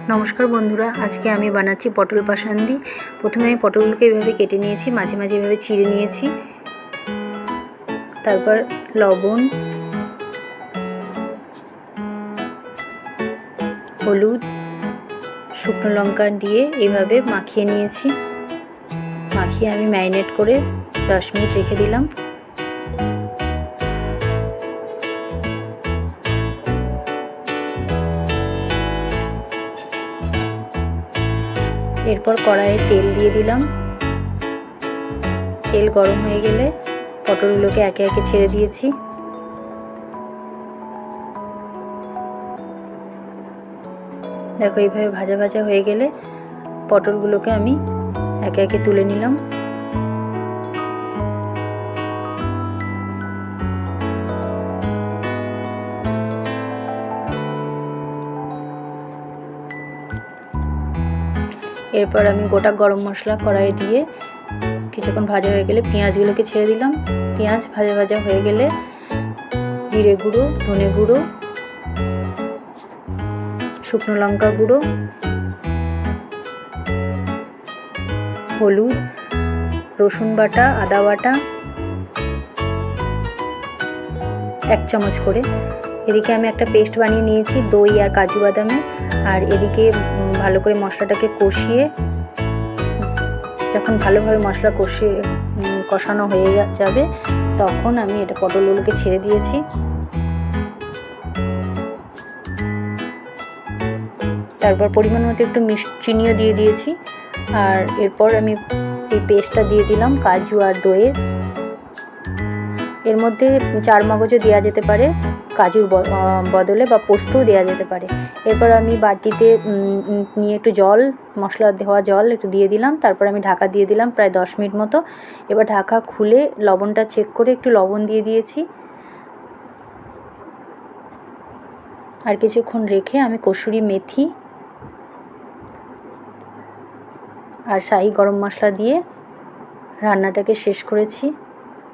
নমস্কার বন্ধুরা, আজকে আমি বানাচ্ছি পটল পাসান্দি। প্রথমে আমি পটলগুলোকে এইভাবে কেটে নিয়েছি, মাঝে মাঝে এভাবে চিড়ে নিয়েছি। তারপর লবণ, হলুদ, শুকনো লঙ্কা দিয়ে এইভাবে মাখিয়ে নিয়েছি। মাখিয়ে আমি ম্যারিনেট করে 10 মিনিট রেখে দিলাম। এরপর কড়াইয়ে তেল দিয়ে দিলাম। তেল গরম হয়ে গেলে পটলগুলোকে একে একে ছেড়ে দিয়েছি। দেখো, এইভাবে ভাজা ভাজা হয়ে গেলে পটলগুলোকে আমি একে একে তুলে নিলাম। এরপর আমি গোটা গরম মশলা কড়াইয়ে দিয়ে কিছুক্ষণ ভাজা হয়ে গেলে পেঁয়াজগুলোকে ছেড়ে দিলাম। পেঁয়াজ ভাজা ভাজা হয়ে গেলে জিরে গুঁড়ো, ধনে গুঁড়ো, শুকনো লঙ্কা গুঁড়ো, হলুদ, রসুন বাটা, আদা বাটা 1 চামচ করে। এদিকে আমি একটা পেস্ট বানিয়ে নিয়েছি দই আর কাজু বাদামে। আর এদিকে ভালো করে মশলাটাকে কষিয়ে, যখন ভালোভাবে মশলা কষানো হয়ে যাবে তখন আমি এটা পটলগুলোকে ছেড়ে দিয়েছি। তারপর পরিমাণ মতো একটু চিনিও দিয়ে দিয়েছি। আর এরপর আমি এই পেস্টটা দিয়ে দিলাম কাজু আর দইয়ের। এর মধ্যে চারমগজও দেওয়া যেতে পারে কাজুর বদলে, বা পোস্তও দেওয়া যেতে পারে। এরপর আমি বাটিতে নিয়ে একটু জল, মশলা দেওয়া জল একটু দিয়ে দিলাম। তারপর আমি ঢাকা দিয়ে দিলাম প্রায় 10 মিনিট মতো। এবার ঢাকা খুলে লবণটা চেক করে একটু লবণ দিয়ে দিয়েছি। আর কিছুক্ষণ রেখে আমি কসুরি মেথি আর শাহি গরম মশলা দিয়ে রান্নাটাকে শেষ করেছি।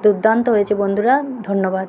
দুর্দান্ত হয়েছে বন্ধুরা, ধন্যবাদ।